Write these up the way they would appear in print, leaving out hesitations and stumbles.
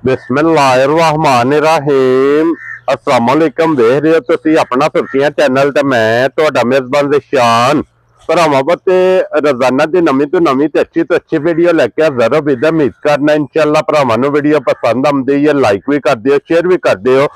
बिस्मिल्लाहिर्रहमानिर्रहीम अस्सलाम वालेकुम। देख रहे हो तुसी अपना सुर्खियां चैनल ते मैं तुहाडा मेजबान ज़िशान भरावां ते रोजाना दी नवीं तो अच्छी वीडियो लेके हाज़र हो। बिद उम्मीद करना इंशाअल्लाह भरावां नूं वीडियो पसंद आउंदी है। लाइक भी कर दिओ, शेयर भी कर दिओ।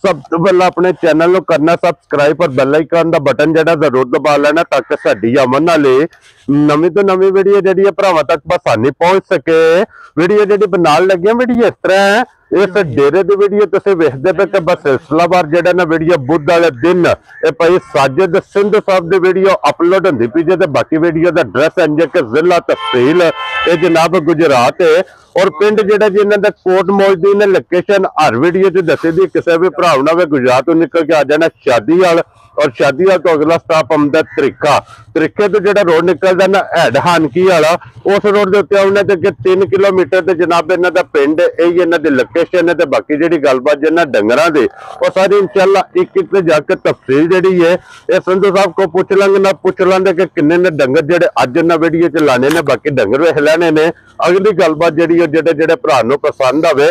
सब तो पहले अपने चैनल को करना सबसक्राइब और बेल आइकन का बटन जड़ा जरूर दबा लेना ताकि साडी अमन वाली नवीं तो नवीं वीडियो जी भरावां तक आसानी पहुंच सके। वीडियो जी बनाने लगे वीडियो इस तरह है, इस डेरे की वीडियो तुम वेखते पे तो बस सिलसिलावार जड़ा ना वीडियो बुध वाले दिन ये भाई साजिद सिंधु साहब की वीडियो अपलोड होंगी पी जे। बाकी वीडियो का एड्रैस इंज के जिला तहसील ये जनाब गुजरात है और पिंड जेड़ा जी इन्हां दा कोट मौजूद ने। लोकेशन हर वीडियो च दसी दी, किसी भी भरा ना गुजरात तो निकल के आ जाना शादीवाल और शादीवाल तो अगला स्टॉप आउंदा तरीके तो जो रोड निकलता ना हैड हानकी वाला उस रोड के उत्ते आने तो 3 किलोमीटर तो जनाब इन्हां दा पिंड यही इन्हां दी लोकेशन है। तो बाकी जी गलबात जिन्हां डंगरां दी वो सारी इंशाअल्लाह एक जाके तफसील जी है ये संधू साहब को पूछ लेंगे कि किन्ने ने डंगर जेडे अज इन्हां वीडियो च लाने ने। बाकी डंगर वेख लेने ने। अगली गलबात जी जेडे भरा पसंद आवे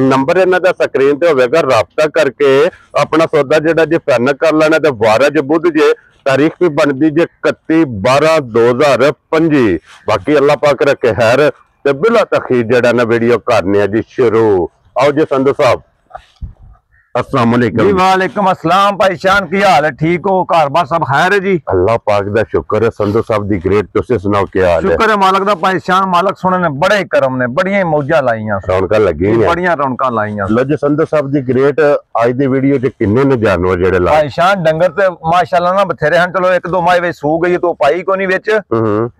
नंबर इन्हां दा स्क्रीन ते होवेगा, राबता करके अपना सौदा जेड़ा जी फाइनल कर लेना। तो 12 बुध जे तारीख भी बनती जे 31/12/2025। बाकी अल्लाह पाक रखे खैर ते बिला तखीर जड़ा ना वीडियो करने जी शुरू। आओ जी संधू साहब अस्सलाम वालेकुम। जी वालेकुम अस्सलाम। भाई शान की हाल है? ठीक हो? घर बार सब खैर है जी? अल्लाह पाक दा शुक्र है। संधू साहब दी ग्रेट तुसी सुनाओ क्या हाल है? शुक्र है मालक दा। भाई शान मालक सोने ने बड़े करम ने, बड़ियां मौजा लाईयां, रौनकां लगी हैं, बड़ियां रौनकां लाईयां। लो जी संधू साहब दी ग्रेट आज दी वीडियो च किन्ने ने जानवर जेड़े ला? भाई शान डंगर ते माशाअल्लाह ना बथेरे हैं। चलो एक दो माई वे सू गई तो पाई कोनी विच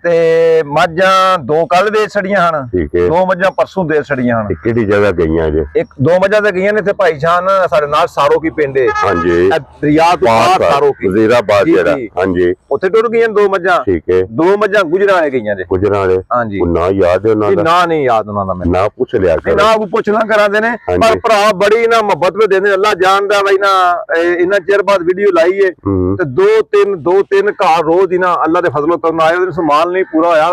ते मझां 2 कल वेच छड़ियां हन, 2 मझां परसों दे छड़ियां हन। किहड़ी जगह गईयां जे? एक 2 मझां ते गईयां ने ते भाई शान साडे नाल सारो की पिंड है। हां जी, दरिया तो पार सारो की वजीराबाद जेड़ा। हां जी, उत्थे टुर गईयां 2 मझां। ठीक है, 2 मझां गुजराले गईयां जे। गुजराले? हां जी। ना याद है उन्हां दा? ना नहीं याद उन्हां दा। मैं ना पूछ लिया कर, ना को पूछना करांदे ने पर भरा बड़ी ना मोहब्बत में देने। अल्लाह जानदा भाई ना इन्ना चिर बाद वीडियो लाई है ते 2-3 घर रोज ही ना अल्लाह दे फजलो करन आए उस माल नहीं पूरा होया ए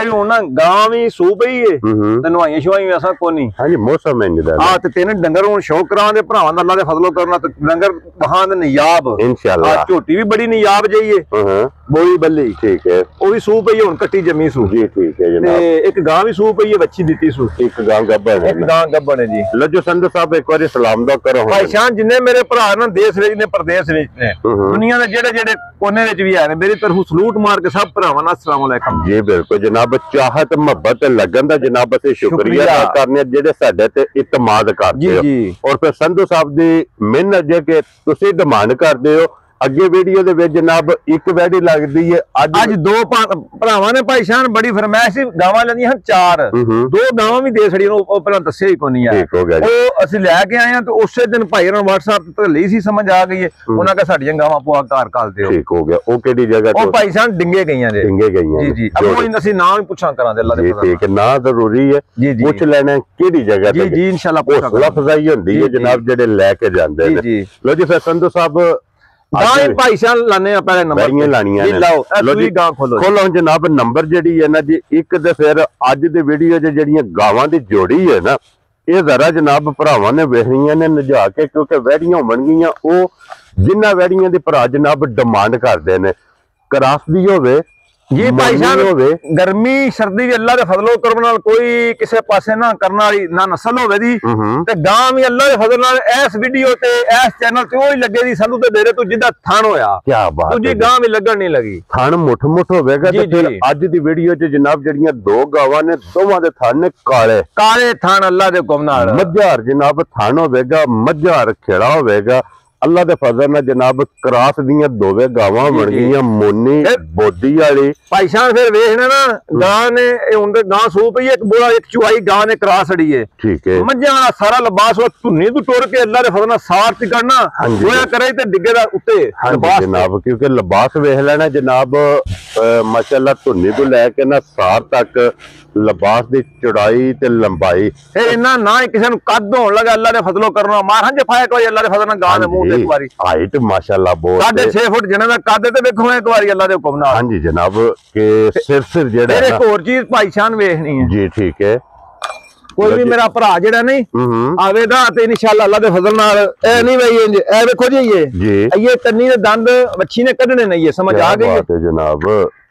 भी हुन ना गां भी सू पई है ते नवाईयां शवाईयां ऐसा कोनी। हां जी, मौसम इंज दा। हां ते 3 डंगर हुन शौक करां दे भरावां दा अल्लाह दे फजलो करना ते डंगर वहां दे नियाब इंशाअल्लाह। झोटी भी बड़ी नियाब जाइए बोली बल्ली। ठीक है, वो भी सू पई हुन कट्टी जमी सू जी। ठीक है जनाब। ते एक गां भी सू पई है, बच्ची दित्ती सू। एक गां गब्बन है, एक गां गब्बन है जी। लो जो संधू साहब एक बार सलाम दा करो। भाई शान जिन्ने मेरे भरा ना देश विच ने प्रदेश विच ने दुनिया दे जेड़े कोने विच भी है मेरी तरफों सलूट मार के सब भरावां दा अस्सलाम वालेकुम जी। बिल्कुल जनाब, चाहत मोहब्बत लगन दा जनाब असीं शुक्रिया अदा करने जेड़े साडे ते इत्मीद करदे हो। और फिर संधू साहब दी मेहनत जे कि तुसीं डिमांड करदे हो अगे वीडियो दे विच जनाब एक वैडी लगदी है। आज 2 भरावां ने भाई शान बड़ी फरमाइश सी गावां लंदियां 4 2 गावां भी दे छड़ियां ओ पहला दस्से ही कोनी है। ओ असि लेके आए हैं तो उसे दिन भाई ने WhatsApp ते ली सी समझ आ गई है उन्हां का साडियां गावां पुआ घर काल दियो। ठीक हो गया। ओ केडी जगह ओ भाई शान डिंगे गईयां जे। डिंगे गईयां जी जी। अब वो असि नाम ही पूछा करा दे अल्लाह दे फजल। ठीक है, ना जरूरी है पूछ लेना केडी जगह जी जी इंशाल्लाह पूछा करा। लफजाई होंदी है जनाब जेडे लेके जांदे ने। लो जी फिर संधू साहब भाई शान लाने पहले नंबर लानियां ने। लो जी खोलो जनाब नंबर जेडी है ना जी एक ते फिर अज दे वीडियो जेडियां गावां दी जोड़ी है ना ये जरा जनाब भरावां ने वेखणियां ने नजा के क्योंकि वैड़ियां बन गईयां ओ जिन्ना वैड़ियां दी भरा जनाब डिमांड करदे ने क्रास दी होवे जी। भाई शान गर्मी सर्दी भी अल्लाह दे फजलो करम नाल कोई किसे पासे ना करना वाली ना नस्ल होवे दी ते गां भी अल्लाह दे फजल नाल इस वीडियो ते इस चैनल ते ओही लगे दी संधू ते डेरे तो जिदा थान होया। क्या बात है, तुझी गां भी लगन नहीं लगी। थान मुठ होवेगा ते फिर अज दी वीडियो च जनाब जड़ियां 2 गावां ने दोवां दे थान ने काले थान अल्लाह दे हुक्म नाल। मझार जनाब थान होवेगा, मझार खेड़ा होवेगा अल्लाह दे फजल नाल जनाब क्रास दियां 2 गावां बन गईयां मोनी बोदी वाली। भाई शान फिर वेखना ना गां ने हुन ते गां सू पई एक बोला एक चुआई गां ने क्रास अड़ी है। ठीक है, मझां सारा लिबास वो धुन्नी तू टुर के अल्लाह दे फजल नाल सार ती करना होया करे ते डिगे दा उत्ते लिबास जनाब क्योंकि लिबास वेख लेना जनाब माशाअल्लाह धुन्नी तो लैके ना सार तक लिबास की चौड़ाई ते लंबाई इन्ना ना किसी नूं कद होण लगा अल्लाह दे फजलो करना मार हां जे फाया कोई अल्लाह दे फजल नाल गां दे मुंह ते एक बारी हाइट माशाअल्लाह बहुत 6.5 फुट जिन्ना दा कद ते वेखो एक बारी अल्लाह दे हुक्म नाल। हां जी जनाब के सिर जेड़ा है एक और चीज भाई शान वेखनी है जी। ठीक है, ਕੋਈ ਵੀ ਮੇਰਾ ਭਰਾ ਜਿਹੜਾ ਨਹੀਂ ਆਵੇਗਾ ਤੇ ਇਨਸ਼ਾਅੱਲਾ ਅੱਲਾ ਦੇ ਫਜ਼ਲ ਨਾਲ ਇਹ ਨਹੀਂ ਬਈ ਇਹ ਵੇਖੋ ਜੀ ਇਹ ਕੰਨੀ ਦੇ ਦੰਦ ਵੱਛੀ ਨੇ ਕੱਢਣੇ ਨਹੀਂ ਇਹ ਸਮਝ ਆ ਗਈ ਹੈ ਜਨਾਬ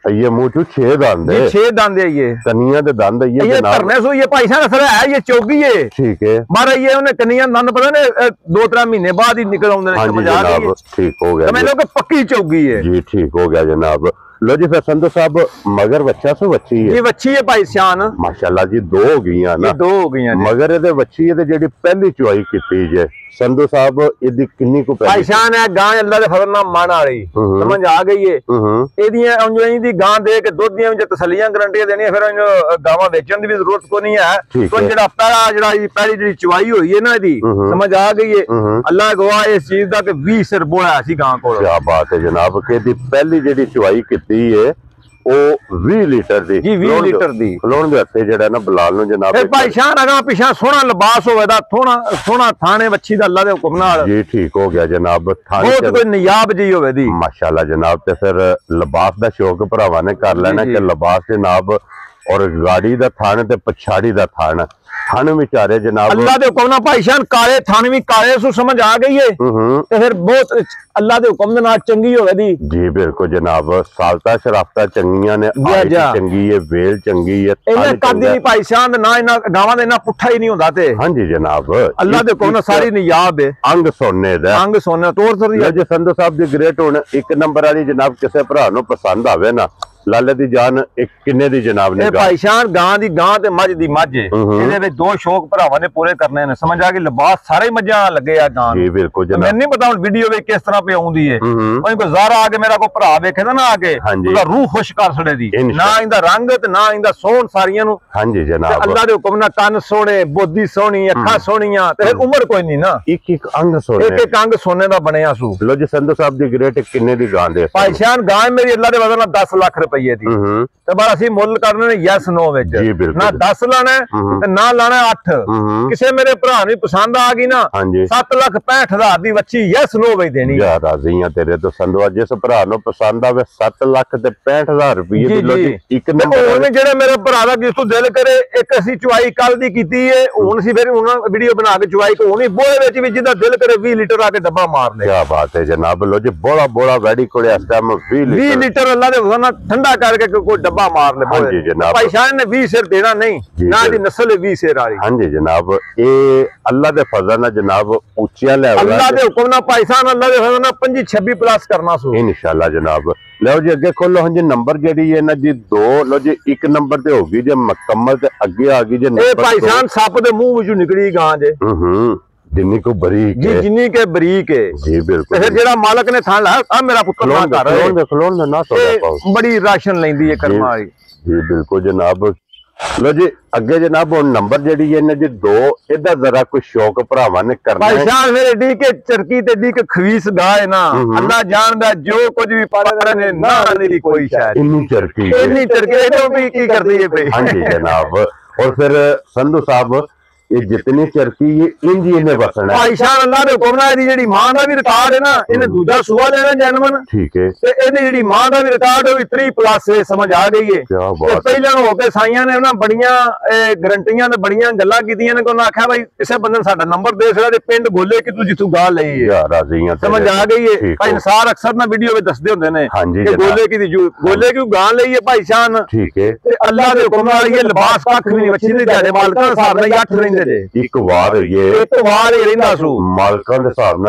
ये मुंह चू 6 दंद है, 6 दंद है ये कनिया दे दंद है ये धरने सो ये भाई साहब असर है ये चौगी है ठीक है मारा ये उन्हें कनिया दंद पता ने 2-3 महीने बाद ही निकल आउंदे ने समझ आ गई ठीक हो गया मैं लोग पक्की चौगी है जी ठीक हो गया जनाब लो जी फिर संधू साहब मगर बच्चा सो बच्ची है ये बच्ची है भाई शान माशाल्लाह जी 2 हो गई ना 2 हो गई मगर ਇਹਦੇ ਬੱਚੀ ਇਹਦੇ ਜਿਹੜੀ ਪਹਿਲੀ ਚੁਆਈ ਕੀਤੀ ਜੇ ਸੰਧੂ ਸਾਹਿਬ ਇਹਦੀ ਕਿੰਨੀ ਕੁ ਭਾਈ ਸ਼ਾਨ ਹੈ ਗਾਂ ਅੱਲਾ ਦੇ ਫਜ਼ਲ ਨਾਲ ਮਨ ਵਾਲੀ ਸਮਝ ਆ ਗਈ ਏ ਇਹਦੀਆਂ ਉਂਝੀ ਦੀ ਗਾਂ ਦੇ ਕੇ ਦੁੱਧ ਦੀਆਂ ਵਿੱਚ ਤਸੱਲੀਆਂ ਗਰੰਟੀਆਂ ਦੇਣੀਆਂ ਫਿਰ ਗਾਵਾਂ ਵੇਚਣ ਦੀ ਵੀ ਜ਼ਰੂਰਤ ਕੋਈ ਨਹੀਂ ਹੈ ਕੋਈ ਜਿਹੜਾ ਪਹਿਲੀ ਜਿਹੜੀ ਚੁਆਈ ਹੋਈ ਹੈ ਨਾ ਇਹਦੀ ਸਮਝ ਆ ਗਈ ਏ ਅੱਲਾ ਗਵਾਹ ਇਸ ਚੀਜ਼ ਦਾ ਕਿ 20 ਸਿਰ ਬੋਇਆ ਸੀ ਗਾਂ ਕੋਲ ਕੀ ਬਾਤ ਹੈ ਜਨਾਬ ਕਿ ਇਹਦੀ ਪਹਿਲੀ ਜਿਹੜੀ ਚੁਆਈ ਕੀਤੀ ਏ ਉਹ 20 ਲੀਟਰ ਦੀ ਜੀ 20 ਲੀਟਰ ਦੀ ਖਲੋਣ ਦੇ ਹੱਥੇ ਜਿਹੜਾ ਨਾ ਬਲਾਲ ਨੂੰ ਜਨਾਬ ਇਹ ਭਾਈ ਸ਼ਾਨ ਅਗਾ ਪਿਛਾ ਸੋਹਣਾ ਲਿਬਾਸ ਹੋਵੇ ਦਾ ਸੋਹਣਾ ਥਾਣੇ ਵੱਛੀ ਦਾ ਅੱਲਾ ਦੇ ਹੁਕਮ ਨਾਲ ਜੀ ਠੀਕ ਹੋ ਗਿਆ ਜਨਾਬ ਥਾਣੇ ਬਹੁਤ ਕੋਈ ਨਿਯਾਬ ਜੀ ਹੋਵੇ ਦੀ ਮਾਸ਼ਾਅੱਲਾ ਜਨਾਬ ਤੇ ਫਿਰ ਲਿਬਾਸ ਦਾ ਸ਼ੌਕ ਭਰਾਵਾਂ ਨੇ ਕਰ ਲੈਣਾ ਕਿ ਲਿਬਾਸ ਜਨਾਬ और गाड़ी दा थान ते पछाड़ी दा थान विचारे जनाब अल्लाह दे हुक्म नाल भाई शान काले थान भी काले सु समझ आ गई है ते फिर बहुत अल्लाह दे हुक्म दे नाल चंगी होवे दी जी बिल्कुल जनाब सालता शराफता चंगियां ने चंगी है वेल चंगी है इन्हें कदी नहीं भाई शान ना इना गावां दे ना पुठा ही नहीं हुंदा ते हां जी जनाब अल्लाह दे हुक्म नाल सारी नियाब है अंग सोने दा अंग सोने तोर सर जे संधू साहब दी ग्रेट हुन एक नंबर वाली जनाब किसे भरा नु पसंद आवे ना लाले दी जान एक किन्ने दी जनाब ने भाई शान गां दी गां ते मझ दी मझ ਇਹਦੇ ਵਿੱਚ ਦੋ ਸ਼ੌਕ ਭਰਾਵਾਂ ਨੇ ਪੂਰੇ ਕਰਨੇ ਨੇ ਸਮਝ ਆ ਗਈ ਲਿਬਾਸ ਸਾਰੇ ਮੱਝਾਂ ਲੱਗੇ ਆ ਗਾਂ ਜੀ ਬਿਲਕੁਲ ਜਨਾਬ ਮੈਨੂੰ ਨਹੀਂ ਪਤਾ ਹੁਣ ਵੀਡੀਓ ਵਿੱਚ ਕਿਸ ਤਰ੍ਹਾਂ ਪਈ ਆਉਂਦੀ ਏ ਕੋਈ ਜ਼ਾਰਾ ਆ ਕੇ ਮੇਰਾ ਕੋਈ ਭਰਾ ਵੇਖੇਦਾ ਨਾ ਆ ਕੇ ਉਹਦਾ ਰੂਹ ਖੁਸ਼ ਕਰ ਛੜੇ ਦੀ ਨਾ ਇਹਦਾ ਰੰਗ ਤੇ ਨਾ ਇਹਦਾ ਸੋਹਣ ਸਾਰੀਆਂ ਨੂੰ ਹਾਂਜੀ ਜਨਾਬ ਅੱਲਾ ਦੇ ਹੁਕਮ ਨਾਲ ਕੰਨ ਸੋਹਣੇ ਬੋਦੀ ਸੋਹਣੀ ਅੱਖਾਂ ਸੋਹਣੀਆਂ ਤੇ ਉਮਰ ਕੋਈ ਨਹੀਂ ਨਾ ਇੱਕ ਅੰਗ ਸੋਹਣੇ ਇੱਕ ਅੰਗ ਸੋਨੇ ਦਾ ਬਣਿਆ ਸੂ ਲੋ ਜੀ ਸੰਧੂ ਸਾਹਿਬ ਦੀ ਗ੍ਰੇਟ ਕਿੰਨੇ ਦੀ ਗਾਂ ਦੇ ਭਾਈ ਸ਼ਾਨ ਗਾਂ ਮੇਰੀ ਅੱਲਾ ਦੇ ਵਜ਼ਨ ਨਾਲ 10 ਲੱਖ ਰੁਪਏ ਦੀ ਤੇ ਬਾਅਦ ਅਸੀਂ ਮੁੱਲ ਕਰਨੇ ਨੇ ਯੈਸ ਨੋ ਵਿੱਚ ਨਾ 10 ਲਾਣਾ ਤੇ ਨਾ ਲਾਣਾ 8 ਕਿਸੇ ਮੇਰੇ ਭਰਾ ਨੂੰ ਪਸੰਦ ਆ ਗਈ ਨਾ 7,65,000 ਦੀ ਵੱਛੀ ਯੈਸ ਨੋ ਵਿੱਚ ਦੇਣੀ ਯਾਰ ਰਾਜ਼ੀ ਆ ਤੇਰੇ ਤੋਂ ਸੰਧੂ ਜਿਸ ਭਰਾ ਨੂੰ ਪਸੰਦ ਆਵੇ 7,65,000 ਰੁਪਏ ਦੀ ਲੋ ਜੀ ਇੱਕ ਨੰਬਰ ਉਹਨੇ ਜਿਹੜੇ ਮੇਰੇ ਭਰਾ ਦਾ ਜਿਸ ਤੋਂ ਦਿਲ ਕਰੇ ਇੱਕ ਅਸੀਂ ਚੁਆਈ ਕੱਲ ਦੀ ਕੀਤੀ ਏ ਹੁਣ ਅਸੀਂ ਫਿਰ ਉਹਨਾਂ ਵੀਡੀਓ ਬਣਾ ਕੇ ਚੁਆਈ ਕੋਣੀ ਬੋਲੇ ਵਿੱਚ ਵੀ ਜਿਹਦਾ ਦਿਲ ਕਰੇ 20 ਲੀਟਰ ਆ ਕੇ ਡੱਬਾ ਮਾਰ ਲੈ ਕੀ ਬਾਤ ਹੈ ਜਨਾਬ ਲੋ ਜੀ ਬੋਲਾ ਵੈਡੀ ਕੋਲੇ ਇਸ ਟਾਈਮ 20 ਲੀਟਰ ਅੱਲਾ ਦੇ ਵਜ਼ਨ ਠੰਡਾ ਕਰਕੇ ਕੋਈ ਡੱਬਾ ਮਾਰ ਲੈ ਹਾਂਜੀ ਜਨਾਬ ਭਾਈ ਸ਼ਾਨ ਨੇ 20 ਸਿਰ ਦੇਣਾ ਨਹੀਂ ਨਾ ਦੀ ਨਸਲ 20 ਸਿਰ ਆ ਰਹੀ ਹਾਂਜੀ ਜਨਾਬ ਇਹ ਅੱਲਾ ਦੇ ਫਜ਼ਲ ਨਾਲ ਜਨਾਬ ਉੱਚੀਆਂ ਲੈਵਲ ਅੱਲਾ ਦੇ ਹੁਕਮ ਨਾਲ ਭਾਈ ਸ਼ਾਨ ਅੱਲਾ ਦੇ ਫਜ਼ਲ ਨਾਲ 25-26 ਪਲੱਸ ਕਰਨਾ ਸੋ ਇਨਸ਼ਾਅੱਲਾ ਜਨਾਬ ਲਓ ਜੀ ਅੱਗੇ ਖੋਲੋ ਹਾਂਜੀ ਨੰਬਰ ਜਿਹੜੀ ਹੈ ਨਾ ਜੀ 2 ਲਓ ਜੀ ਇੱਕ ਨੰਬਰ ਤੇ ਹੋ ਗਈ ਜੇ ਮੁਕੰਮਲ ਤੇ ਅੱਗੇ ਆ ਗਈ ਜੇ ਇਹ ਭਾਈ ਸ਼ਾਨ ਸੱਪ ਦੇ ਮੂੰਹ ਵਿੱਚੋਂ ਨਿਕਲੀ ਗਾਂ ਜੇ ਜਿੰਨੀ ਕੋ ਬਰੀਕ ਜੀ ਜਿੰਨੀ ਕੇ ਬਰੀਕ ਹੈ ਜੀ ਬਿਲਕੁਲ ਫਿਰ ਜਿਹੜਾ ਮਾਲਕ ਨੇ ਥਾਂ ਲਾ ਆ ਮੇਰਾ ਪੁੱਤਰ ਨਾ ਕਰ ਖਲੋਣ ਨਾ ਬੜੀ ਰਾਸ਼ਨ ਲੈਂਦੀ ਹੈ ਕਰਮਾ ਵਾਲੀ ਜੀ ਬਿਲਕੁਲ ਜਨਾਬ ਲੋ ਜੀ ਅੱਗੇ ਜਨਾਬ ਹੁਣ ਨੰਬਰ ਜਿਹੜੀ ਹੈ ਨਾ ਜੀ 2 ਇਹਦਾ ਜ਼ਰਾ ਕੋਈ ਸ਼ੌਕ ਭਰਾਵਾਂ ਨੇ ਕਰਨਾ ਭਾਈ ਸਾਹਿਬ ਮੇਰੇ ਡੀ ਕੇ ਚਰਕੀ ਤੇ ਡੀ ਕੇ ਖਵੀਸ ਗਾਏ ਨਾ ਅੱਲਾ ਜਾਣਦਾ ਜੋ ਕੁਝ ਵੀ ਪਾੜੇ ਨੇ ਨਾ ਨਹੀਂ ਕੋਈ ਸ਼ਾਇਦ ਇੰਨੀ ਚਰਕੀ ਤੋਂ ਵੀ ਕੀ ਕਰਦੀ ਹੈ ਭਈ ਹਾਂਜੀ ਜਨਾਬ और फिर संधू साहब ये जितनी चरखी ये इंजी इन्हें बसना भाई शान अल्लाह दे हुक्म नाल जेडी मां दा भी रिकॉर्ड है ना इन्हें दूजा सुआ लेना जन्मन ठीक है ते इहदी जेडी मां दा भी रिकॉर्ड है 3 प्लस है समझ आ गई है क्या बात पहले हो के साईयां ने ना बड़ियां गारंटियां ते बड़ियां गल्लां कीतियां ने कोना आख्या भाई किसे बंदे साडा नंबर दे छड़ा ते पिंड गोले कि तू जिथू गा लई है यार राजीयां समझ आ गई है भाई इंसार अक्सर ना वीडियो में दसदे हुंदे ने कि गोले की गोले की गा लई है भाई शान ठीक है ते अल्लाह दे हुक्म नाल ये लिबास कख भी नहीं बच्ची दे जाड़े मालकां दे हिसाब नाल 8 रहिंदे जे एक ये वार ही रहिंदा सू मालकां दे हिसाब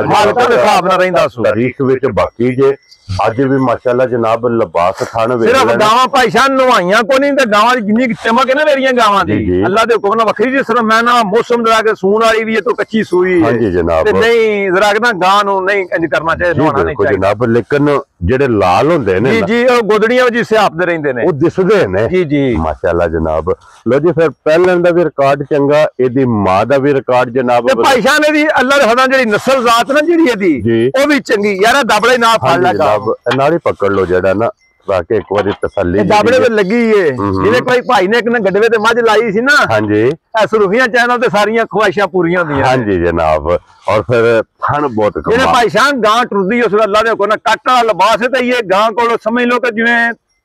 नाल रहिंदा सू तारीख विच बाकी जे ਅੱਜ ਵੀ ਮਾਸ਼ਾਅੱਲਾ ਜਨਾਬ ਲਿਬਾਸ ਖਾਣ ਵੇਲੇ ਸਿਰਫ ਗਾਵਾਂ ਭਾਈਸ਼ਾਂ ਨਵਾਈਆਂ ਕੋ ਨਹੀਂ ਤੇ ਗਾਵਾਂ ਦੀ ਜਿੰਨੀ ਚਮਕ ਹੈ ਨਾ ਮੇਰੀਆਂ ਗਾਵਾਂ ਦੀ ਅੱਲਾ ਦੇ ਹੁਕਮ ਨਾਲ ਵੱਖਰੀ ਜਿਸ ਤਰ੍ਹਾਂ ਮੈਂ ਨਾ ਮੌਸਮ ਦਰਾ ਕੇ ਸੂਣ ਵਾਲੀ ਵੀ ਇਹ ਤੋਂ ਕੱਚੀ ਸੂਈ ਹੈ ਹਾਂਜੀ ਜਨਾਬ ਤੇ ਨਹੀਂ ਜ਼ਰਾ ਨਾ ਗਾਂ ਨੂੰ ਨਹੀਂ ਇੰਜ ਕਰਨਾ ਚਾਹੀਦਾ ਨਹਾਉਣਾ ਨਹੀਂ ਚਾਹੀਦਾ ਜਨਾਬ ਲੇਕਿਨ ਜਿਹੜੇ ਲਾਲ ਹੁੰਦੇ ਨੇ ਜੀ ਜੀ ਉਹ ਗੋਦੜੀਆਂ ਵਿੱਚ ਸਿਆਪਦੇ ਰਹਿੰਦੇ ਨੇ ਉਹ ਦਿਸਦੇ ਨੇ ਜੀ ਜੀ ਮਾਸ਼ਾਅੱਲਾ ਜਨਾਬ ਲੋ ਜੀ ਫਿਰ ਪਹਿਲਾਂ ਦਾ ਵੀ ਰਿਕਾਰਡ ਚੰਗਾ ਇਹਦੀ ਮਾਂ ਦਾ ਵੀ ਰਿਕਾਰਡ ਜਨਾਬ ਤੇ ਭਾਈਸ਼ਾਂ ਨੇ ਦੀ ਅੱਲਾ ਦੇ ਹਦਾਂ ਜਿਹੜੀ ਨਸਲ ਜ਼ਾਤ ਨਾ ਜਿਹੜੀ ਇਹਦੀ ਉਹ ਵੀ ਚੰਗੀ ਯਾਰ ਦਾਬਲੇ ਨਾਲ ਫੜ ਲੈ ਜਨਾਬ ਨਾਲ ਹੀ ਪਕੜ ਲੋ ਜਿਹੜਾ ਨਾ ताकि एक बार तसल्ली दाबड़े पे लगी है जिन्हें कोई भाई ने एक गड्ढे ते मझ लाई सी ना हां जी सुरखियां चैनल ते सारियां ख्वाहिशां पूरीਆਂ ਹੁੰਦੀਆਂ हां जी जनाब और फिर थन बहुत ਜਿਹੜੇ ਭਾਈ ਸ਼ਾਨ ਗਾਂ ਟੁਰਦੀ ਉਸ ਅੱਲਾ ਦੇ ਕੋਲ ਕੱਟ ਵਾਲਾ ਲਿਬਾਸ ਤੇ ਇਹ ਗਾਂ ਕੋਲ ਸਮਝ ਲਓ ਕਿ ਜਿਵੇਂ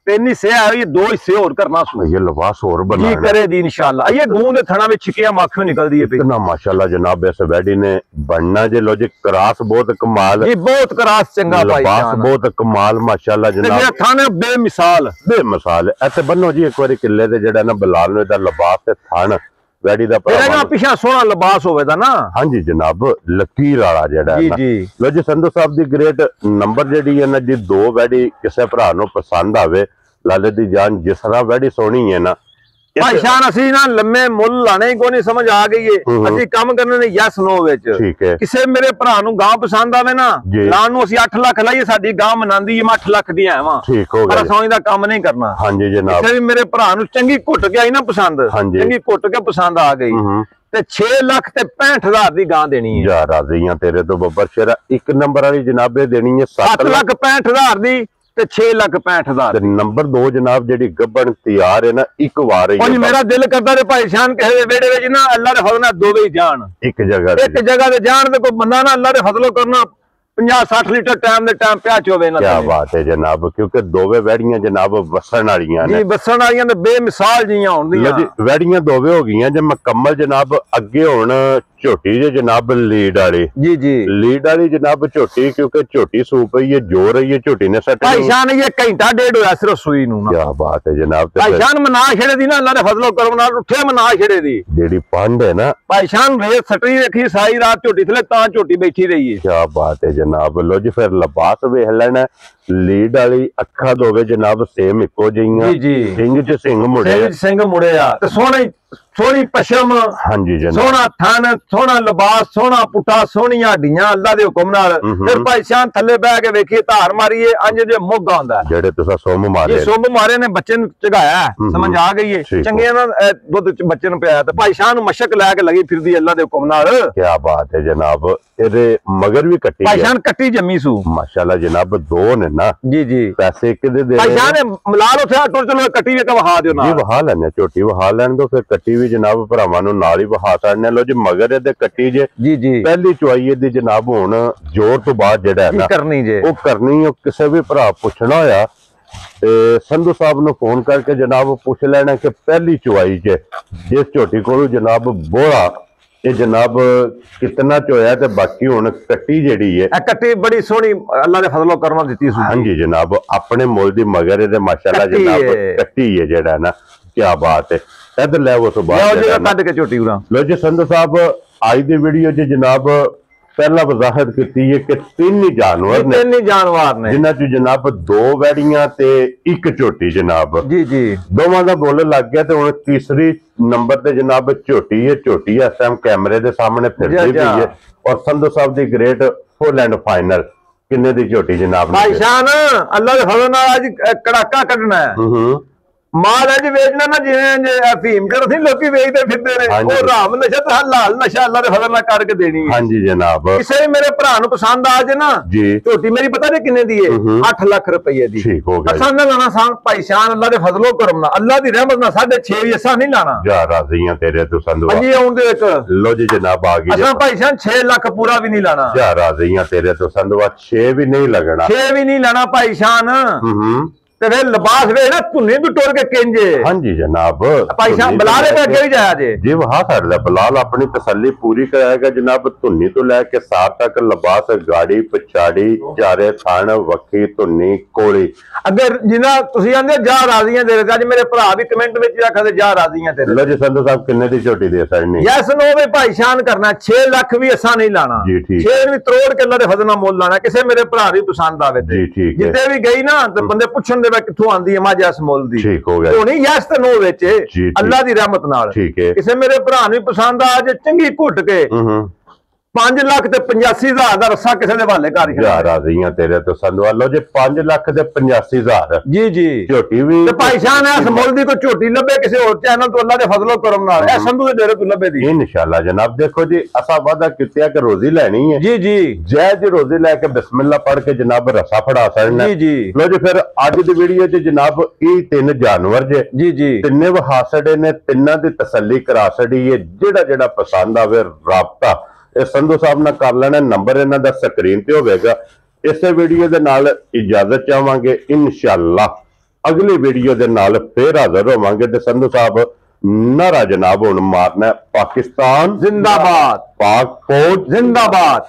3 हिस्से है, ये 2 हिस्से और करना ये लिबास और बना करे दी इंशाल्लाह। ये गूंद थना में छिकिया माखियों निकल दी है इतना माशाल्लाह जनाब इस वैडी ने बनना जे लो जी क्रास बहुत कमाल ये बहुत क्रास चंगा लिबास बहुत कमाल माशाल्लाह जनाब थाने बेमिसाल ऐसे बनो जी एक बार किले दे जेड़ा ना बिलाल ने दा लिबास ते थान वैडी दा पिछा सोहना लिबास होवेदा ना। हाँ जी जनाब लकीर वाला जेड़ा जी जी लो जी संधू साहब दी ग्रेट नंबर जेडी है ना जी 2 वैडी किसे भरा नु पसंद आवे लाले दी जान जिस तरह वैडी सोहनी है ना भाईशान असी ना लम्मे मुल लाने को नहीं समझ आ गई है असी काम करने ने यस नो विच ठीक है किसे मेरे भरा नु गां पसंद आवे ना लान नु असी 8 लाख लाइए साडी गां मनांदी है मैं 8 लाख दी आवां ठीक हो गया पर सोई दा काम नहीं करना। हां जी जनाब किसे मेरे भरा नु चंगी घुट के आई ना पसंद चंगी घुट के पसंद आ गई ते 6 लाख ते 65,000 दी गां देनी है यार राज़ियां तेरे तो बब्बर शेरा एक नंबर वाली जनाब देनी है 7 लाख 65,000 दी ते 6 लाख 65,000 नंबर 2 जनाब जेडी गब्बन तैयार है ना एक बार ही मेरा दिल करदा रे भाईशान कहे वेड़े विच ना अल्लाह दे फजल नाल दोवे ही जान एक जगह ते जान ते कोई बंदा ना अल्लाह दे फजलों करना 50-60 लीटर टाइम दे टाइम प्या चोवे ना। क्या बात है जनाब क्योंकि दोवे वैड़ियां जनाब वसन वालियां ने जी वसन वालियां ते बेमिसाल जियां होंदियां जी वैड़ियां दोवे हो गईयां जे मुकम्मल जनाब अगे हुण झोटी जे जनाब लीड वाली जी जी लीड वाली जनाब झोटी क्योंकि झोटी सूप है ये जोर है ये झोटी ने सेट भाईशान ये घंटा डेढ़ होया सिर्फ सूई नु ना। क्या बात है जनाब भाईशान मना छेड़े दी ना अल्लाह दे फजलों करम नाल उठे मना छेड़े दी जेडी पंड है ना भाईशान रेत सटरी रखी सारी रात झोटी थले ता झोटी बैठी रही है। क्या बात है जनाब लो जी फिर लिबास वेख लेना लीड वाली अखा दोवे जनाब सेम इको जिहियां सिंह च सिंह मुड़े आ ते सोहनी पशम हां जी जनाब सोहना थन सोहना लिबास सोहना पुट्ठा सोहनियां हड्डियां अल्लाह दे हुक्म नाल फिर भाईशान थल्ले बैठ के वेखिए धार मारिए अंज जे मुग आंदा जेड़े तुसा सोम मारे ये सोम मारे ने बच्चे नु चगाया समझ आ गई है चंगे ना दुध च बच्चे नु पिया ते भाईशान मशक लेके लगी फिरदी अल्लाह दे हुक्म नाल। क्या बात है जनाब एदे मगर भी कट्टी भाईशान कट्टी जम्मी सू माशाल्लाह जनाब 2 ने ना जी जी पैसे किदे दे भाईशान मलाल उठा टुर चलो कट्टी वे का वहा दियो ना जी वहा लेने छोटी वहा लेने दो फिर कट्टी भी जनाब भरावां नु नाल ही वहा छड़ने लो जी मगर एदे कट्टी जे जी जी पहली चुआई दी जनाब हुण जोर तो बाद जेड़ा है ना करनी जे ओ करनी ओ किसे भी भरा पुछना होया संधू साहब नु फोन करके जनाब पूछ लेना कि पहली चुआई च जिस झोटी कोल जनाब बोला ये जनाब कितना चोया ते बाकी हुण कट्टी जेड़ी है कट्टी बड़ी सोहनी अल्लाह दे फजलों करम दित्ती सी। हां जी जनाब अपने मोल दी मगर दे माशाल्लाह जनाब कट्टी है जेड़ा ना क्या बात है इधर ले वो तो बात कट के झोटी उरा लो जी संधू साहब आज दी वीडियो च जनाब पहला वजाहत की है कि 3 ही जानवर ने जिन्हां च जनाब 2 वैड़ियां ते 1 झोटी जनाब जी जी दोवां दा बोल लग गया ते हुण तीसरी नंबर ते जनाब झोटी है इस टाइम कैमरे दे सामने फिरदी भी है और संधू साहब the great full and final किन्ने दी झोटी जनाब भाईशान अल्लाह दे फजल नाल आज कड़ाका कढना है माल अज वेचना ना जिवें अफीम कर सी लोकी वेचदे फिरदे ने ओ राम नशा ते हलाल नशा अल्लाह दे फजल नाल करके देनी है। हां जी जनाब किसे भी मेरे भरा नु पसंद आ जे ना जी झोटी मेरी पता नहीं किन्ने दी है 8 लाख रुपए दी ठीक हो गया असां ना लाना सान भाईशान अल्लाह दे फजलो करम ना अल्लाह दी रहमत ना 6.5 भी असां नहीं लाना जा राज़ियां तेरे तो संधू जी आउं दे एक लो जी जनाब आ गई असां भाईशान 6 लाख पूरा भी नहीं लाना जा राज़ियां तेरे तो संधू 6 भी नहीं लगना 6 भी नहीं लाना भाईशान ते फिर लिबास वे ना धुन्नी भी टोर के केंजे। हां जी जनाब भाई साहब बलाल पे अगे भी जाया जे जी वहां करदा बलाल अपनी तसल्ली पूरी कराएगा जनाब धुन्नी तो लेके सार तक लिबास गाड़ी पछाड़ी चारे थान वक्की धुन्नी कोली अगर जिना तुसी आंदे जा राज़ियां दे अज मेरे भरा भी कमेंट विच आखदे जा राज़ियां तेरे लो जी संधू साहब किन्ने दी झोटी दे सकने यस नो वे भाई शान करना 6 लाख भी असा नहीं लाना जी ठीक 6 भी तरोड़ के अल्लाह दे फजल नाल मोल लाना किसे मेरे भरा भी पसंद आवे जी ठीक जिते भी गई ना ते बंदे पुछन किथों आंदी है मां जस मोल दी ठीक हो गया होनी यस ते नो विच अल्लाह दी रहमत नाल ठीक है किसे मेरे भरा नु पसंद आ जे चंगी घुट के 5 लाख ते 85,000 दा रस्सा किसे दे हवाले कर जा राज़ियां तेरे तो संधू लो जे 5 लाख ते 85,000 जी जी झोटी भी ते भाई शान है मोल दी कोई झोटी लबे किसे और चैनल तो अल्लाह दे फजलो करम नाल ए संधू दे डेरे तो लबे दी इंशाल्लाह जनाब देखो जी असा वादा कित्या कि रोजी लेनी है जी जी जय जी रोजी लेके बिस्मिल्लाह पढ़ के जनाब रस्सा फड़ा सकना जी जी लो जी फिर आज दी वीडियो च जनाब ई 3 जानवर जे जी जी तिन्ने वहा छड़े ने तिन्ना दी तसल्ली करा छड़ी है जेड़ा जेड़ा पसंद आवे राबता संधू साहब ने कर लेना नंबर इन्हां दा स्क्रीन ते होवेगा इस वीडियो दे नाल इजाजत चाहांगे इंशाअल्लाह ਅਗਲੀ ਵੀਡੀਓ ਦੇ ਨਾਲ ਫੇਰ ਹਾਜ਼ਰ ਹੋਵਾਂਗੇ। ਤੇ ਸੰਧੂ ਸਾਹਿਬ ਨਾਰਾ ਜਨਾਬ ਹੁਣ ਮਾਰਨਾ ਪਾਕਿਸਤਾਨ जिंदाबाद, पाक फौज जिंदाबाद।